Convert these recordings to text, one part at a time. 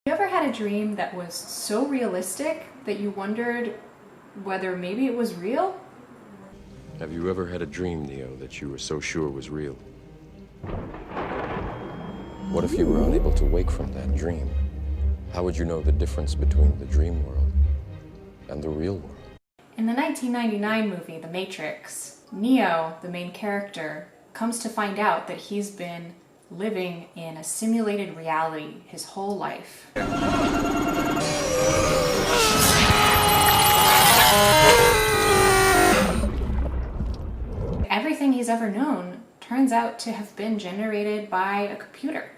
You ever had a dream that was so realistic that you wondered whether maybe it was real? Have you ever had a dream, Neo, that you were so sure was real? What if you were unable to wake from that dream? How would you know the difference between the dream world and the real world? In the 1999 movie, The Matrix, Neo, the main character, comes to find out that he's been living in a simulated reality his whole life. Everything he's ever known turns out to have been generated by a computer.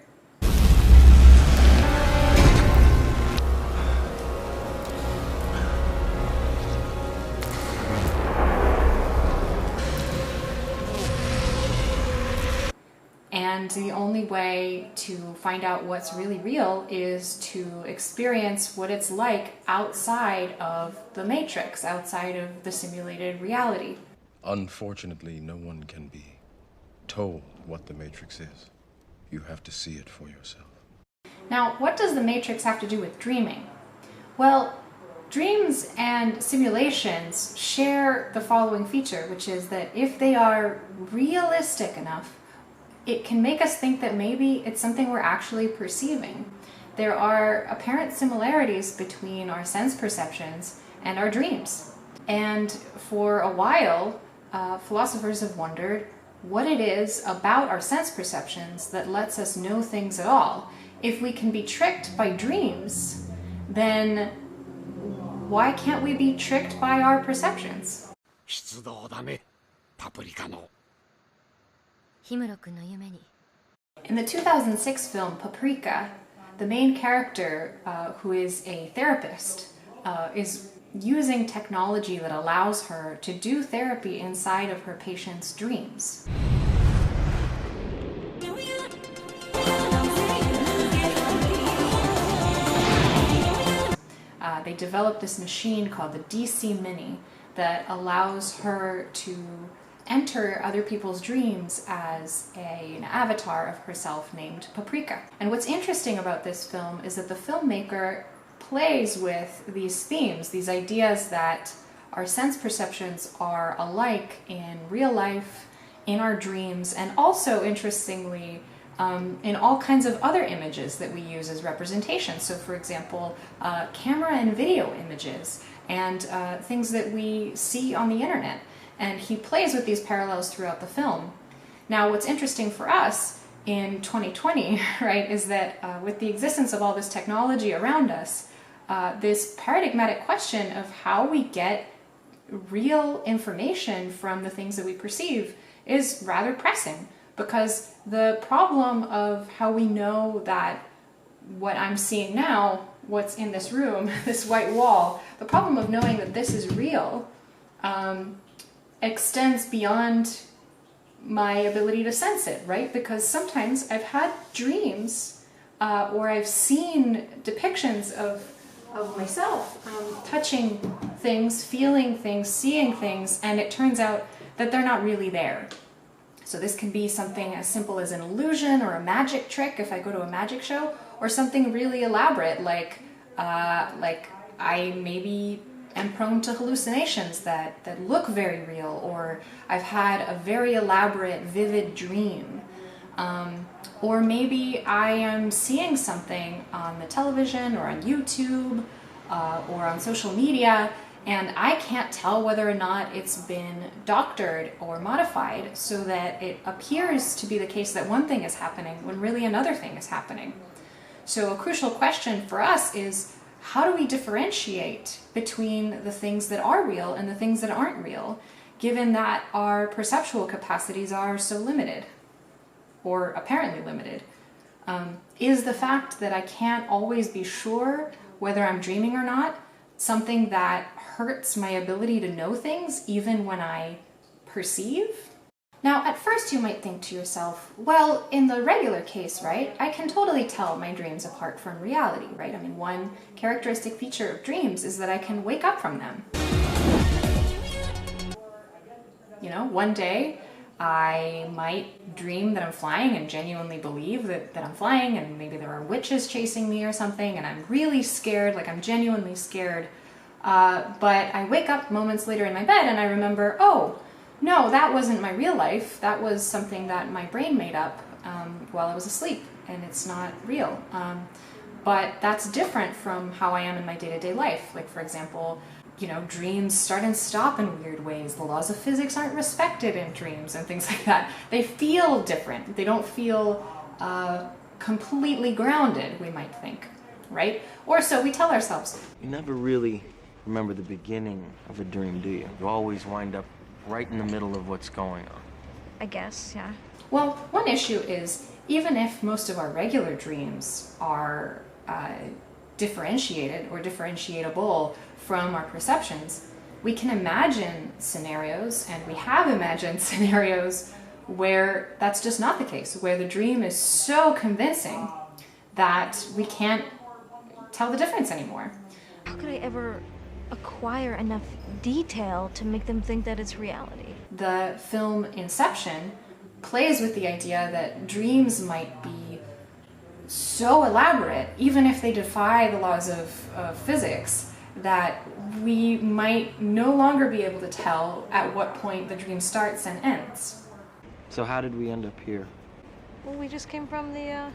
And the only way to find out what's really real is to experience what it's like outside of the Matrix, outside of the simulated reality. Unfortunately, no one can be told what the Matrix is. You have to see it for yourself. Now, what does the Matrix have to do with dreaming? Well, dreams and simulations share the following feature, which is that if they are realistic enough, it can make us think that maybe it's something we're actually perceiving. There are apparent similarities between our sense perceptions and our dreams. And for a while, philosophers have wondered what it is about our sense perceptions that lets us know things at all. If we can be tricked by dreams, then why can't we be tricked by our perceptions? In the 2006 film Paprika, the main character, who is a therapist, is using technology that allows her to do therapy inside of her patients' dreams. They developed this machine called the DC Mini that allows her to enter other people's dreams as an avatar of herself named Paprika. And what's interesting about this film is that the filmmaker plays with these themes, these ideas that our sense perceptions are alike in real life, in our dreams, and also, interestingly, in all kinds of other images that we use as representations. So, for example, camera and video images, and things that we see on the internet. And he plays with these parallels throughout the film. Now, what's interesting for us in 2020, right, is that with the existence of all this technology around us, this paradigmatic question of how we get real information from the things that we perceive is rather pressing, because the problem of how we know that what I'm seeing now, what's in this room, this white wall, the problem of knowing that this is real extends beyond my ability to sense it, right? Because sometimes I've had dreams or I've seen depictions of myself touching things, feeling things, seeing things, and it turns out that they're not really there. So this can be something as simple as an illusion or a magic trick if I go to a magic show, or something really elaborate like I maybe am prone to hallucinations that look very real, or I've had a very elaborate, vivid dream. Or maybe I am seeing something on the television or on YouTube or on social media, and I can't tell whether or not it's been doctored or modified so that it appears to be the case that one thing is happening when really another thing is happening. So a crucial question for us is, how do we differentiate between the things that are real and the things that aren't real, given that our perceptual capacities are so limited, or apparently limited? Is the fact that I can't always be sure whether I'm dreaming or not something that hurts my ability to know things even when I perceive? Now, at first you might think to yourself, well, in the regular case, right, I can totally tell my dreams apart from reality, right? I mean, one characteristic feature of dreams is that I can wake up from them. You know, one day I might dream that I'm flying and genuinely believe that I'm flying, and maybe there are witches chasing me or something, and I'm really scared, like I'm genuinely scared. But I wake up moments later in my bed and I remember, oh, no, that wasn't my real life. That was something that my brain made up while I was asleep, and it's not real. But that's different from how I am in my day-to-day life. Like, for example, you know, dreams start and stop in weird ways. The laws of physics aren't respected in dreams and things like that. They feel different. They don't feel completely grounded, we might think, right? Or so we tell ourselves. You never really remember the beginning of a dream, do you? You always wind up right in the middle of what's going on. I guess, yeah. Well, one issue is, even if most of our regular dreams are differentiated or differentiable from our perceptions, we can imagine scenarios, and we have imagined scenarios where that's just not the case, where the dream is so convincing that we can't tell the difference anymore. How could I ever acquire enough detail to make them think that it's reality? The film Inception plays with the idea that dreams might be so elaborate, even if they defy the laws of physics, that we might no longer be able to tell at what point the dream starts and ends. So how did we end up here? Well, we just came from the,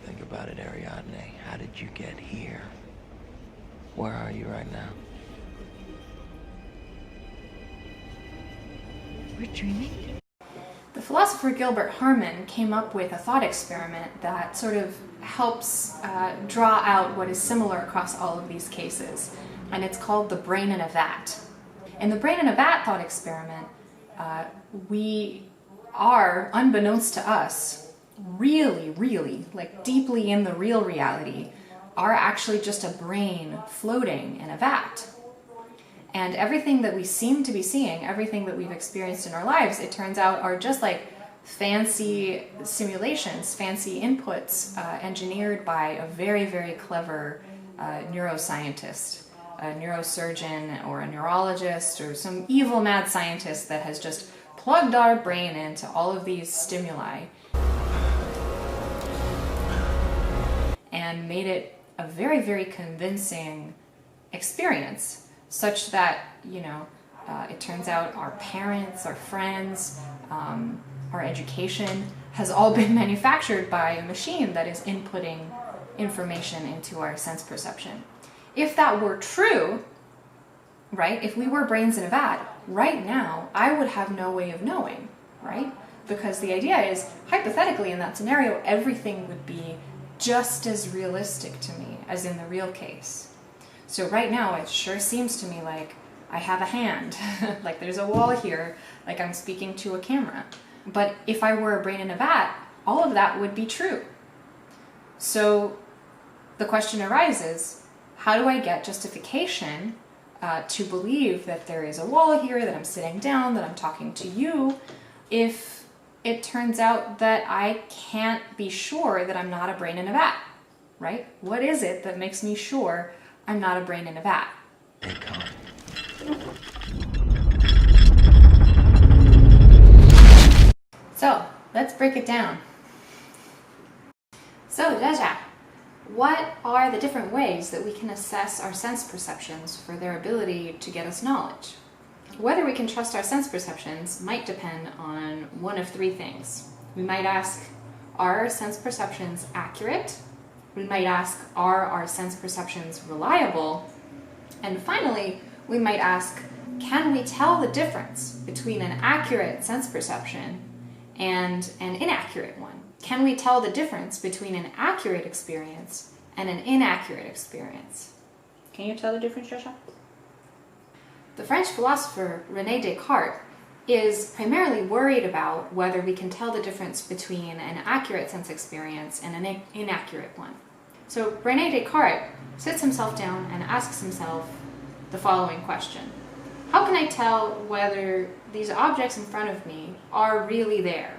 Think about it, Ariadne. How did you get here? Where are you right now? We're dreaming? The philosopher Gilbert Harman came up with a thought experiment that sort of helps draw out what is similar across all of these cases, and it's called the brain in a vat. In the brain in a vat thought experiment, we are, unbeknownst to us, really, like deeply in the real reality, are actually just a brain floating in a vat. And everything that we seem to be seeing, everything that we've experienced in our lives, it turns out are just like fancy simulations, fancy inputs engineered by a very clever neuroscientist, a neurosurgeon or a neurologist or some evil mad scientist that has just plugged our brain into all of these stimuli and made it a very convincing experience, such that, you know, it turns out our parents, our friends, our education has all been manufactured by a machine that is inputting information into our sense perception. If that were true, right, if we were brains in a vat, right now, I would have no way of knowing, right? Because the idea is, hypothetically in that scenario, everything would be just as realistic to me as in the real case. So right now, it sure seems to me like I have a hand, like there's a wall here, like I'm speaking to a camera. But if I were a brain in a vat, all of that would be true. So the question arises, how do I get justification to believe that there is a wall here, that I'm sitting down, that I'm talking to you, if it turns out that I can't be sure that I'm not a brain in a vat, right? What is it that makes me sure I'm not a brain in a vat? Descartes. So, let's break it down. So, Jaja, what are the different ways that we can assess our sense perceptions for their ability to get us knowledge? Whether we can trust our sense perceptions might depend on one of three things. We might ask, are our sense perceptions accurate? We might ask, are our sense perceptions reliable? And finally, we might ask, can we tell the difference between an accurate sense perception and an inaccurate one? Can we tell the difference between an accurate experience and an inaccurate experience? Can you tell the difference, Joshua? The French philosopher René Descartes is primarily worried about whether we can tell the difference between an accurate sense experience and an inaccurate one. So René Descartes sits himself down and asks himself the following question. How can I tell whether these objects in front of me are really there?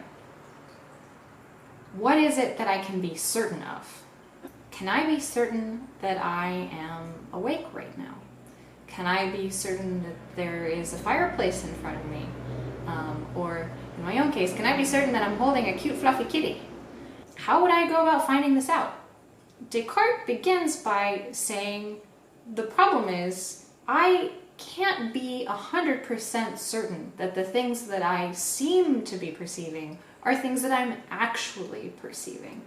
What is it that I can be certain of? Can I be certain that I am awake right now? Can I be certain that there is a fireplace in front of me? Or in my own case, can I be certain that I'm holding a cute fluffy kitty? How would I go about finding this out? Descartes begins by saying the problem is I can't be 100% certain that the things that I seem to be perceiving are things that I'm actually perceiving.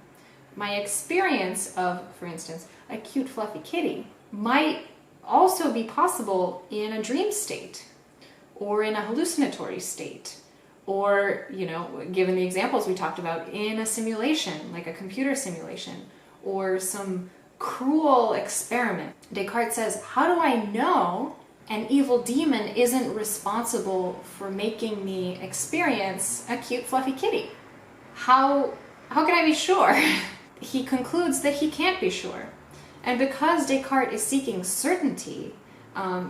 My experience of, for instance, a cute fluffy kitty might also be possible in a dream state or in a hallucinatory state, or, given the examples we talked about, in a simulation, like a computer simulation, or some cruel experiment. Descartes says, how do I know an evil demon isn't responsible for making me experience a cute fluffy kitty? How can I be sure? He concludes that he can't be sure. And because Descartes is seeking certainty,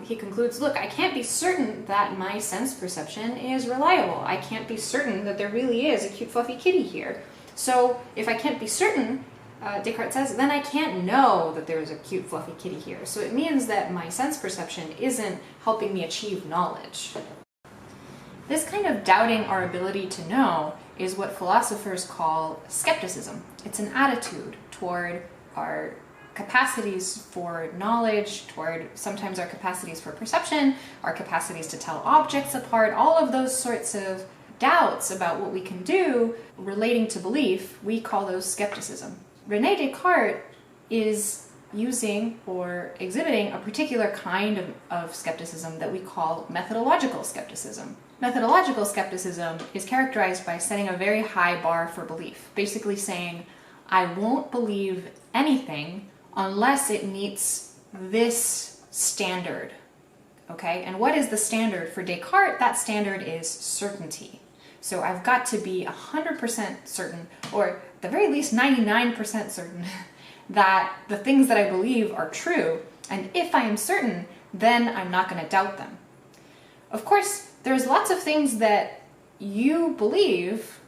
he concludes, look, I can't be certain that my sense perception is reliable. I can't be certain that there really is a cute fluffy kitty here. So if I can't be certain, Descartes says, then I can't know that there is a cute fluffy kitty here. So it means that my sense perception isn't helping me achieve knowledge. This kind of doubting our ability to know is what philosophers call skepticism. It's an attitude toward our capacities for knowledge, toward sometimes our capacities for perception, our capacities to tell objects apart, all of those sorts of doubts about what we can do relating to belief, we call those skepticism. René Descartes is using or exhibiting a particular kind of skepticism that we call methodological skepticism. Methodological skepticism is characterized by setting a very high bar for belief, basically saying, I won't believe anything unless it meets this standard. Okay, and what is the standard for Descartes? That standard is certainty. So I've got to be 100% certain, or at the very least 99% certain, that the things that I believe are true, and if I am certain, then I'm not going to doubt them. Of course, there's lots of things that you believe,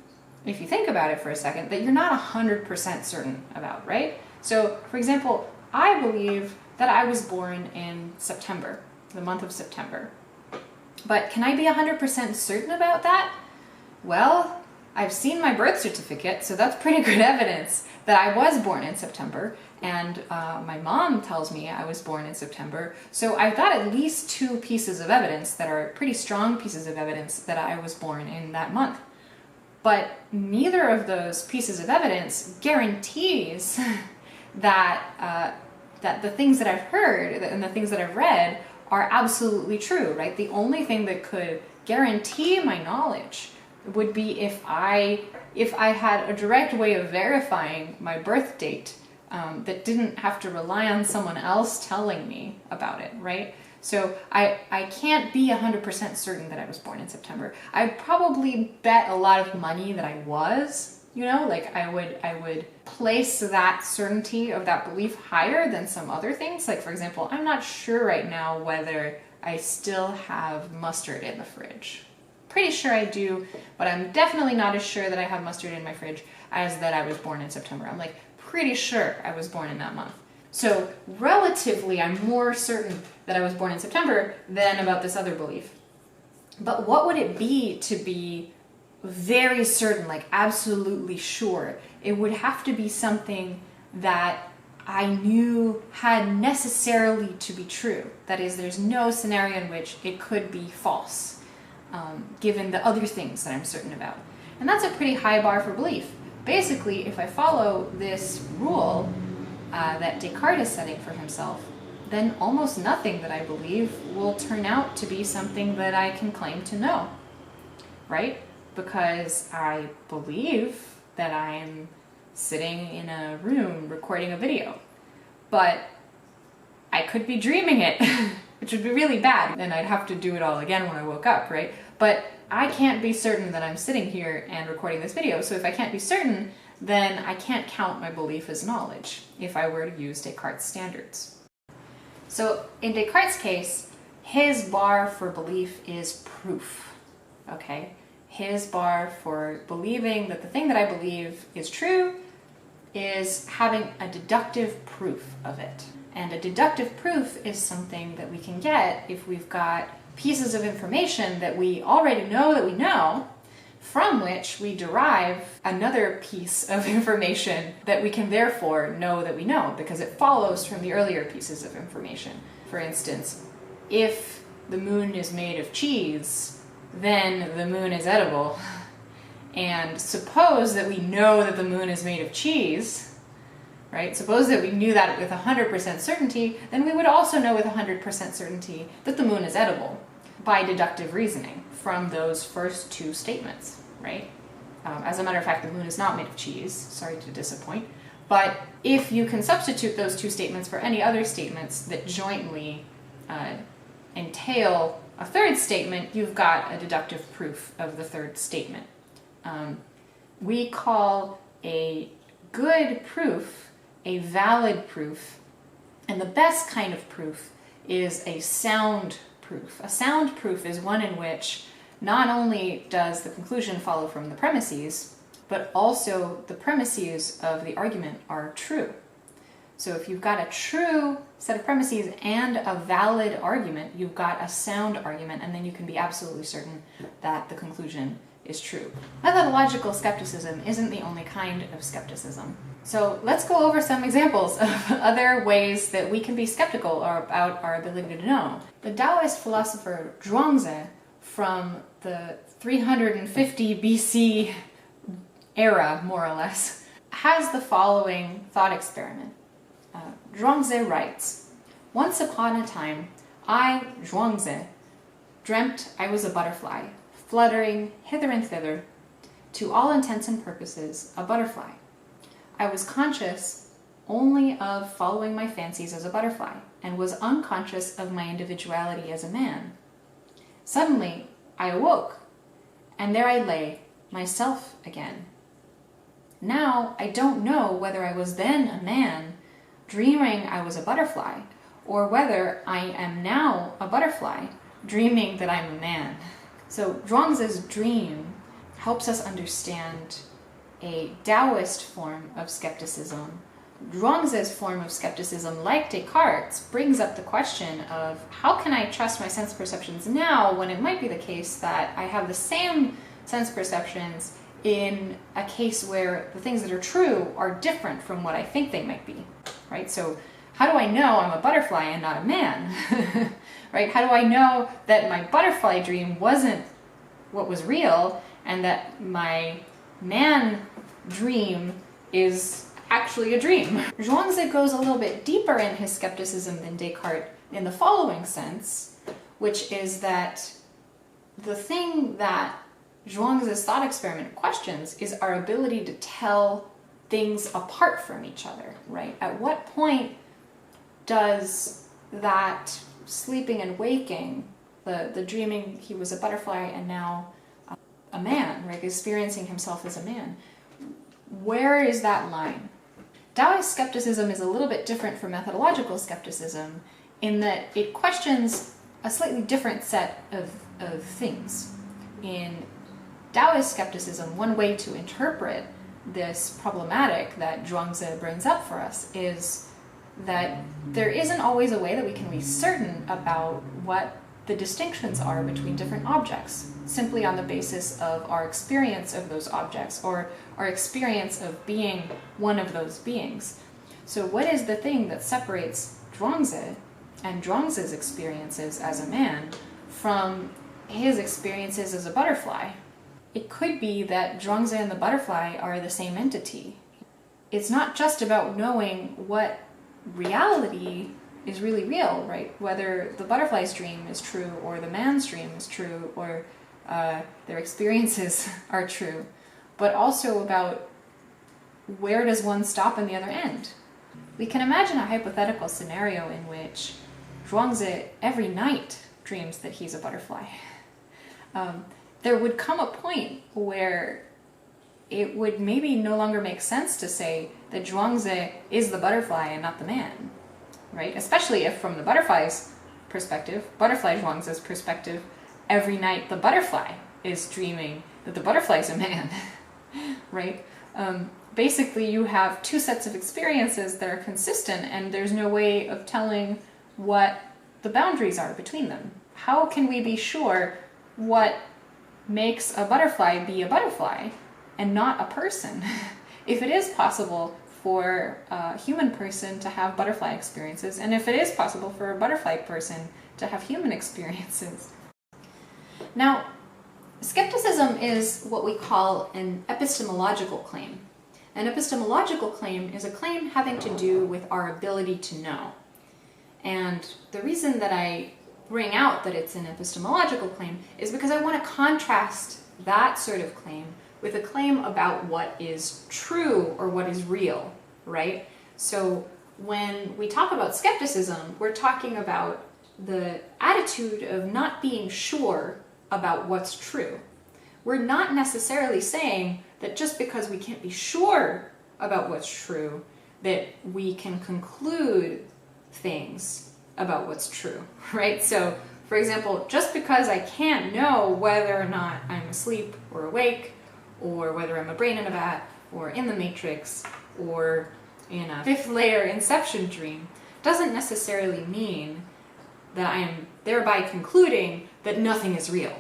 if you think about it for a second, that you're not 100% certain about, right? So, for example, I believe that I was born in September, the month of September. But can I be 100% certain about that? Well, I've seen my birth certificate, so that's pretty good evidence that I was born in September, and my mom tells me I was born in September, so I've got at least 2 pieces of evidence that are pretty strong pieces of evidence that I was born in that month. But neither of those pieces of evidence guarantees that the things that I've heard and the things that I've read are absolutely true, right? The only thing that could guarantee my knowledge would be if I had a direct way of verifying my birth date that didn't have to rely on someone else telling me about it, right? So I can't be 100% certain that I was born in September. I'd probably bet a lot of money that I was, like I would place that certainty of that belief higher than some other things. Like, for example, I'm not sure right now whether I still have mustard in the fridge. Pretty sure I do, but I'm definitely not as sure that I have mustard in my fridge as that I was born in September. I'm like pretty sure I was born in that month. So relatively, I'm more certain that I was born in September than about this other belief. But what would it be to be very certain, like absolutely sure? It would have to be something that I knew had necessarily to be true. That is, there's no scenario in which it could be false, given the other things that I'm certain about. And that's a pretty high bar for belief. Basically, if I follow this rule that Descartes is setting for himself, then almost nothing that I believe will turn out to be something that I can claim to know, right? Because I believe that I'm sitting in a room recording a video, but I could be dreaming it, which would be really bad, and I'd have to do it all again when I woke up, right? But I can't be certain that I'm sitting here and recording this video, so if I can't be certain, then I can't count my belief as knowledge if I were to use Descartes' standards. So in Descartes' case, his bar for belief is proof, okay? His bar for believing that the thing that I believe is true is having a deductive proof of it. And a deductive proof is something that we can get if we've got pieces of information that we already know that we know, from which we derive another piece of information that we can therefore know that we know, because it follows from the earlier pieces of information. For instance, if the moon is made of cheese, then the moon is edible. And suppose that we know that the moon is made of cheese, right? Suppose that we knew that with 100% certainty, then we would also know with 100% certainty that the moon is edible by deductive reasoning from those first two statements, right? As a matter of fact, the moon is not made of cheese, sorry to disappoint. But if you can substitute those two statements for any other statements that jointly entail a third statement, you've got a deductive proof of the third statement. We call a good proof a valid proof, and the best kind of proof is a sound proof. A sound proof is one in which not only does the conclusion follow from the premises, but also the premises of the argument are true. So if you've got a true set of premises and a valid argument, you've got a sound argument, and then you can be absolutely certain that the conclusion is true. Methodological skepticism isn't the only kind of skepticism. So let's go over some examples of other ways that we can be skeptical about our ability to know. The Daoist philosopher Zhuangzi, from the 350 BC era, more or less, has the following thought experiment. Zhuangzi writes, "Once upon a time, I, Zhuangzi, dreamt I was a butterfly, fluttering hither and thither, to all intents and purposes a butterfly. I was conscious only of following my fancies as a butterfly, and was unconscious of my individuality as a man. Suddenly, I awoke, and there I lay, myself again. Now, I don't know whether I was then a man, dreaming I was a butterfly, or whether I am now a butterfly, dreaming that I'm a man." So Zhuangzi's dream helps us understand a Daoist form of skepticism. Zhuangzi's form of skepticism, like Descartes, brings up the question of how can I trust my sense perceptions now when it might be the case that I have the same sense perceptions in a case where the things that are true are different from what I think they might be, right? So how do I know I'm a butterfly and not a man, right? How do I know that my butterfly dream wasn't what was real and that my man dream is actually a dream? Zhuangzi goes a little bit deeper in his skepticism than Descartes in the following sense, which is that the thing that Zhuangzi's thought experiment questions is our ability to tell things apart from each other, right? At what point does that sleeping and waking, the dreaming he was a butterfly and now a man, right, experiencing himself as a man, where is that line? Daoist skepticism is a little bit different from methodological skepticism in that it questions a slightly different set of things. In Daoist skepticism, one way to interpret this problematic that Zhuangzi brings up for us is that there isn't always a way that we can be certain about what the distinctions are between different objects, simply on the basis of our experience of those objects or our experience of being one of those beings. So what is the thing that separates Zhuangzi and Zhuangzi's experiences as a man from his experiences as a butterfly? It could be that Zhuangzi and the butterfly are the same entity. It's not just about knowing what reality is really real, right? Whether the butterfly's dream is true or the man's dream is true or their experiences are true, but also about where does one stop and the other end. We can imagine a hypothetical scenario in which Zhuangzi every night dreams that he's a butterfly. There would come a point where it would maybe no longer make sense to say that Zhuangzi is the butterfly and not the man, right? Especially if from the butterfly's perspective, butterfly Zhuangzi's perspective, every night the butterfly is dreaming that the butterfly is a man, right? Basically, you have two sets of experiences that are consistent and there's no way of telling what the boundaries are between them. how can we be sure what makes a butterfly be a butterfly and not a person? If it is possible for a human person to have butterfly experiences, and if it is possible for a butterfly person to have human experiences. Now, skepticism is what we call an epistemological claim. An epistemological claim is a claim having to do with our ability to know. And the reason that I bring out that it's an epistemological claim is because I want to contrast that sort of claim with a claim about what is true or what is real, right? So when we talk about skepticism, we're talking about the attitude of not being sure about what's true. We're not necessarily saying that just because we can't be sure about what's true, that we can conclude things about what's true, right? So, for example, just because I can't know whether or not I'm asleep or awake, or whether I'm a brain in a vat, or in the Matrix, or in a fifth layer inception dream, doesn't necessarily mean that I am thereby concluding that nothing is real,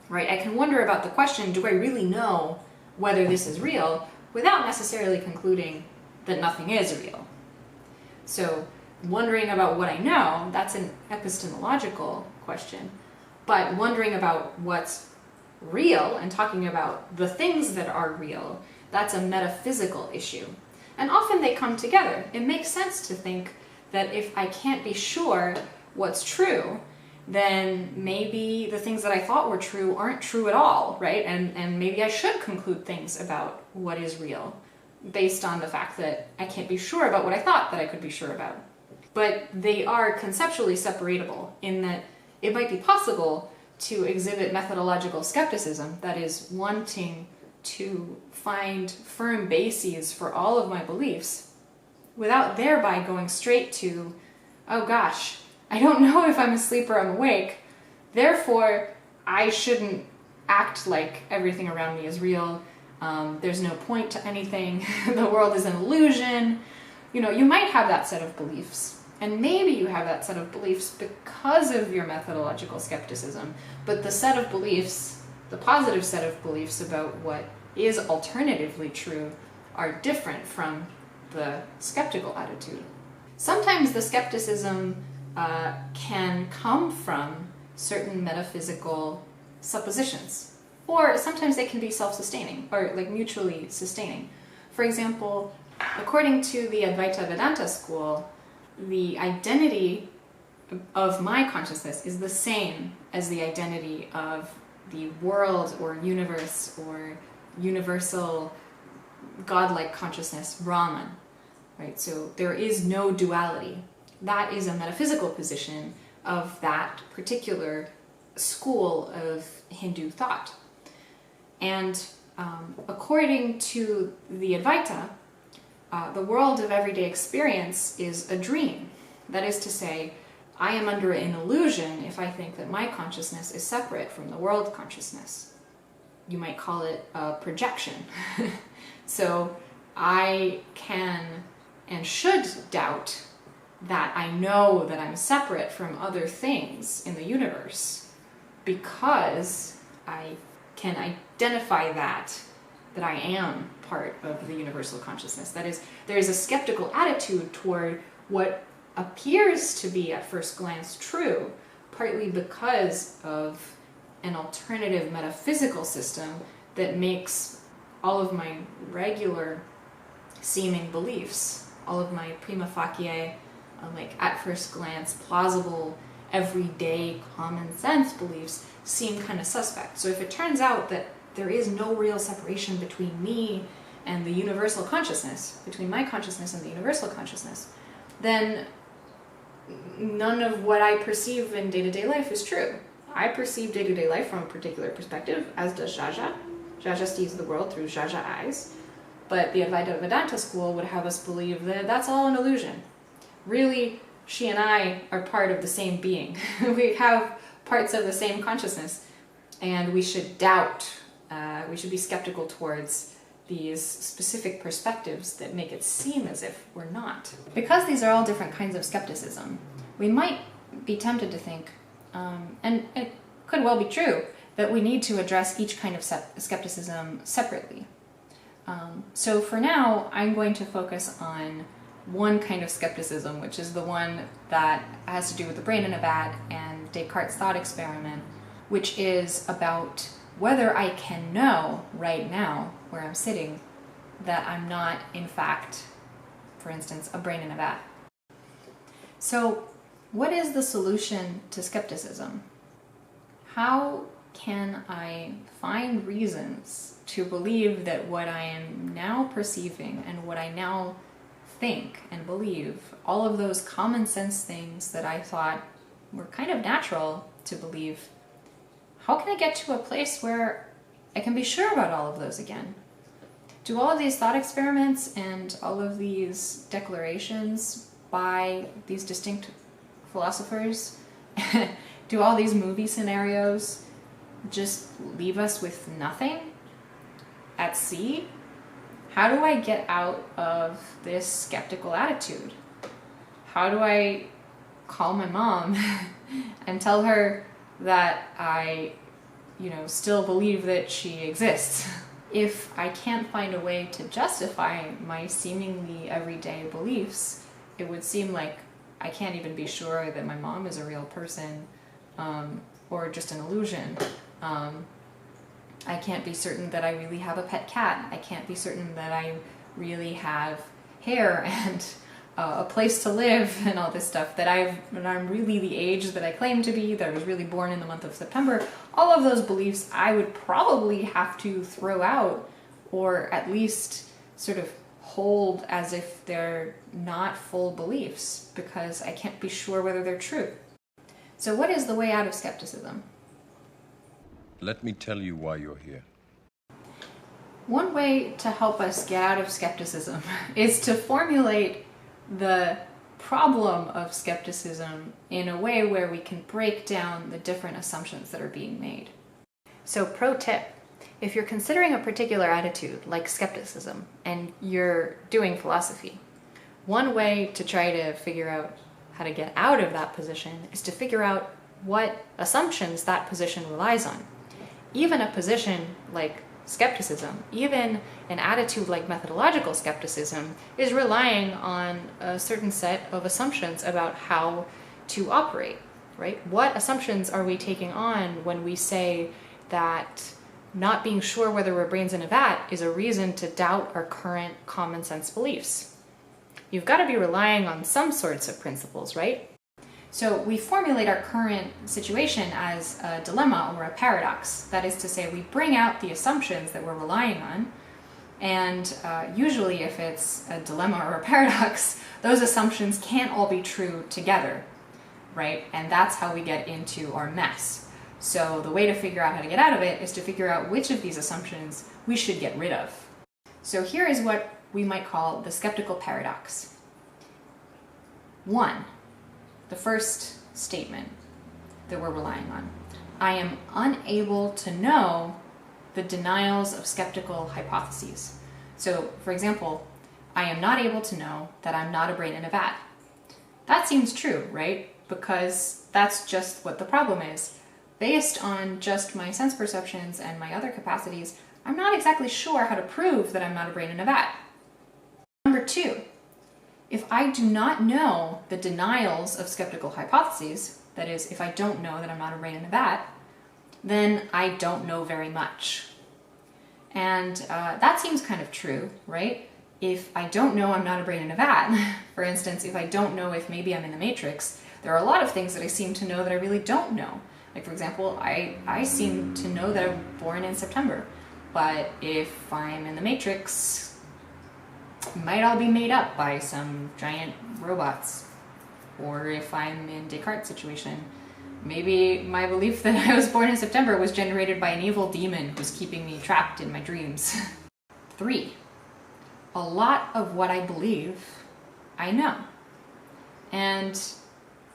right? I can wonder about the question, do I really know whether this is real, without necessarily concluding that nothing is real. So, wondering about what I know, that's an epistemological question. But wondering about what's real and talking about the things that are real, that's a metaphysical issue. And often they come together. It makes sense to think that if I can't be sure what's true, then maybe the things that I thought were true aren't true at all, right? And maybe I should conclude things about what is real based on the fact that I can't be sure about what I thought that I could be sure about. But they are conceptually separatable in that it might be possible to exhibit methodological skepticism, that is, wanting to find firm bases for all of my beliefs, without thereby going straight to, oh gosh, I don't know if I'm asleep or I'm awake, therefore I shouldn't act like everything around me is real, there's no point to anything, the world is an illusion. You know, you might have that set of beliefs. And maybe you have that set of beliefs because of your methodological skepticism, but the set of beliefs, the positive set of beliefs about what is alternatively true, are different from the skeptical attitude. Sometimes the skepticism can come from certain metaphysical suppositions, or sometimes they can be self-sustaining, or like mutually sustaining. For example, according to the Advaita Vedanta school, the identity of my consciousness is the same as the identity of the world or universe or universal godlike consciousness, Brahman, right? So there is no duality. That is a metaphysical position of that particular school of Hindu thought. And according to the Advaita, the world of everyday experience is a dream. That is to say, I am under an illusion if I think that my consciousness is separate from the world consciousness. You might call it a projection. So I can and should doubt that I know that I'm separate from other things in the universe because I can identify that I am part of the universal consciousness. That is, there is a skeptical attitude toward what appears to be at first glance true, partly because of an alternative metaphysical system that makes all of my regular seeming beliefs, all of my prima facie, like at first glance, plausible, everyday, common sense beliefs seem kind of suspect. So if it turns out that there is no real separation between me and the universal consciousness, between my consciousness and the universal consciousness, then none of what I perceive in day-to-day life is true. I perceive day-to-day life from a particular perspective, as does Jaja. Jaja sees the world through Jaja eyes. But the Advaita Vedanta school would have us believe that that's all an illusion. Really, she and I are part of the same being. We have parts of the same consciousness, and we should doubt, we should be skeptical towards these specific perspectives that make it seem as if we're not. Because these are all different kinds of skepticism, we might be tempted to think, And it could well be true that we need to address each kind of skepticism separately. So for now, I'm going to focus on one kind of skepticism, which is the one that has to do with the brain in a vat and Descartes' thought experiment, which is about whether I can know right now, where I'm sitting, that I'm not, in fact, for instance, a brain in a vat. So, what is the solution to skepticism? How can I find reasons to believe that what I am now perceiving and what I now think and believe, all of those common sense things that I thought were kind of natural to believe, how can I get to a place where I can be sure about all of those again? Do all of these thought experiments and all of these declarations by these distinct philosophers, do all these movie scenarios just leave us with nothing at sea? How do I get out of this skeptical attitude? How do I call my mom and tell her that I, still believe that she exists? If I can't find a way to justify my seemingly everyday beliefs, it would seem like I can't even be sure that my mom is a real person, or just an illusion. I can't be certain that I really have a pet cat. I can't be certain that I really have hair and a place to live and all this stuff, that I'm really the age that I claim to be, that I was really born in the month of September. All of those beliefs I would probably have to throw out, or at least sort of hold as if they're not full beliefs, because I can't be sure whether they're true. So what is the way out of skepticism? Let me tell you why you're here. One way to help us get out of skepticism is to formulate the problem of skepticism in a way where we can break down the different assumptions that are being made. So, pro tip, if you're considering a particular attitude, like skepticism, and you're doing philosophy, one way to try to figure out how to get out of that position is to figure out what assumptions that position relies on. Even a position like skepticism, even an attitude like methodological skepticism, is relying on a certain set of assumptions about how to operate, right? What assumptions are we taking on when we say that not being sure whether we're brains in a vat is a reason to doubt our current common sense beliefs? You've got to be relying on some sorts of principles, right? So we formulate our current situation as a dilemma or a paradox. That is to say, we bring out the assumptions that we're relying on, and usually if it's a dilemma or a paradox, those assumptions can't all be true together, right? And that's how we get into our mess. So the way to figure out how to get out of it is to figure out which of these assumptions we should get rid of. So here is what we might call the skeptical paradox. 1. The first statement that we're relying on. I am unable to know the denials of skeptical hypotheses. So, for example, I am not able to know that I'm not a brain in a vat. That seems true, right? Because that's just what the problem is. Based on just my sense perceptions and my other capacities, I'm not exactly sure how to prove that I'm not a brain in a vat. Number 2. If I do not know the denials of skeptical hypotheses, that is, if I don't know that I'm not a brain in a vat, then I don't know very much. And that seems kind of true, right? If I don't know I'm not a brain in a vat, for instance, if I don't know if maybe I'm in the Matrix, there are a lot of things that I seem to know that I really don't know. Like, for example, I seem to know that I'm born in September, but if I'm in the Matrix, it might all be made up by some giant robots. Or if I'm in Descartes' situation, maybe my belief that I was born in September was generated by an evil demon who's keeping me trapped in my dreams. 3. A lot of what I believe, I know. And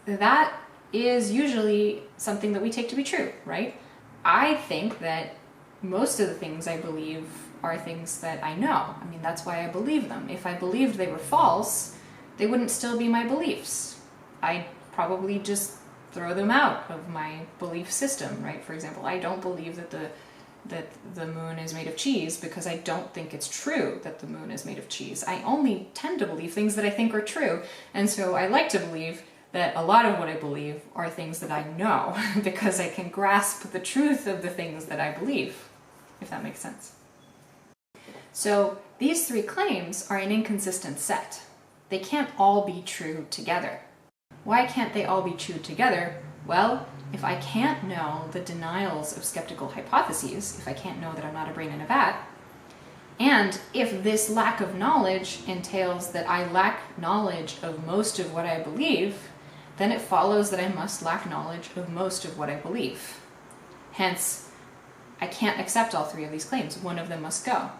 that is usually something that we take to be true, right? I think that most of the things I believe are things that I know. I mean, that's why I believe them. If I believed they were false, they wouldn't still be my beliefs. I'd probably just throw them out of my belief system, right? For example, I don't believe that the moon is made of cheese because I don't think it's true that the moon is made of cheese. I only tend to believe things that I think are true, and so I like to believe that a lot of what I believe are things that I know because I can grasp the truth of the things that I believe, if that makes sense. So these three claims are an inconsistent set. They can't all be true together. Why can't they all be true together? Well, if I can't know the denials of skeptical hypotheses, if I can't know that I'm not a brain in a vat, and if this lack of knowledge entails that I lack knowledge of most of what I believe, then it follows that I must lack knowledge of most of what I believe. Hence, I can't accept all three of these claims. One of them must go.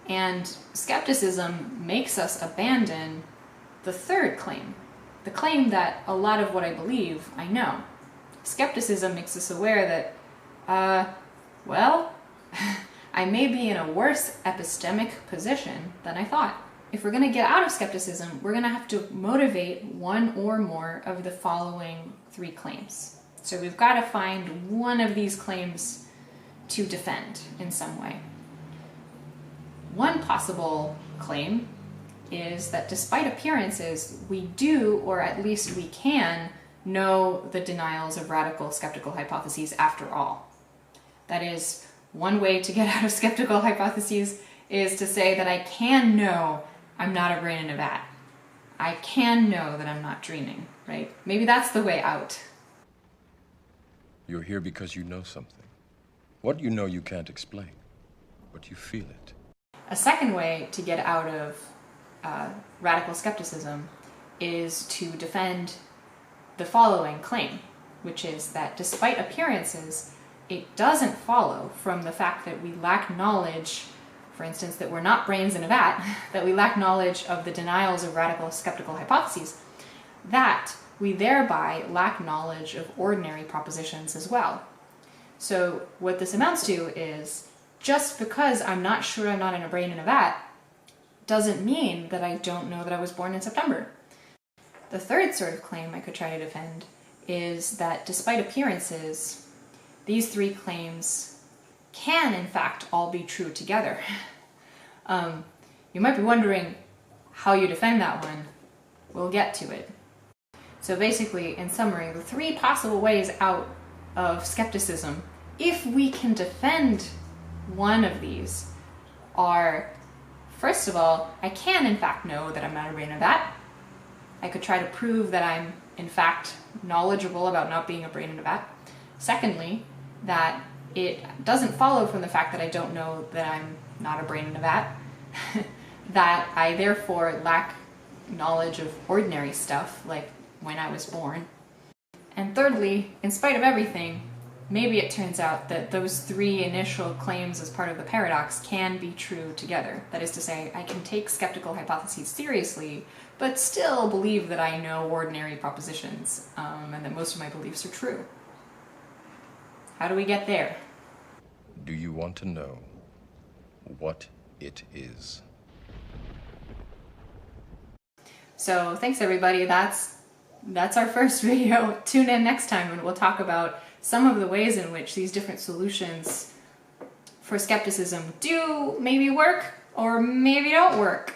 And skepticism makes us abandon the third claim, the claim that a lot of what I believe, I know. Skepticism makes us aware that, well, I may be in a worse epistemic position than I thought. If we're going to get out of skepticism, we're going to have to motivate one or more of the following three claims. So we've got to find one of these claims to defend in some way. One possible claim is that despite appearances, we do, or at least we can, know the denials of radical skeptical hypotheses after all. That is, one way to get out of skeptical hypotheses is to say that I can know I'm not a brain in a vat. I can know that I'm not dreaming, right? Maybe that's the way out. You're here because you know something. What you know you can't explain, but you feel it. A second way to get out of radical skepticism is to defend the following claim, which is that despite appearances, it doesn't follow from the fact that we lack knowledge, for instance, that we're not brains in a vat, that we lack knowledge of the denials of radical skeptical hypotheses, that we thereby lack knowledge of ordinary propositions as well. So what this amounts to is, just because I'm not sure I'm not in a brain in a vat doesn't mean that I don't know that I was born in September. The third sort of claim I could try to defend is that despite appearances, these three claims can in fact all be true together. You might be wondering how you defend that one. We'll get to it. So basically, in summary, the three possible ways out of skepticism, if we can defend one of these, are, first of all, I can in fact know that I'm not a brain in a vat. I could try to prove that I'm in fact knowledgeable about not being a brain in a vat. Secondly, that it doesn't follow from the fact that I don't know that I'm not a brain in a vat, that I therefore lack knowledge of ordinary stuff, like when I was born. And thirdly, in spite of everything, maybe it turns out that those three initial claims as part of the paradox can be true together. That is to say, I can take skeptical hypotheses seriously, but still believe that I know ordinary propositions, and that most of my beliefs are true. How do we get there? Do you want to know what it is? So thanks everybody, that's our first video. Tune in next time and we'll talk about some of the ways in which these different solutions for skepticism do maybe work or maybe don't work.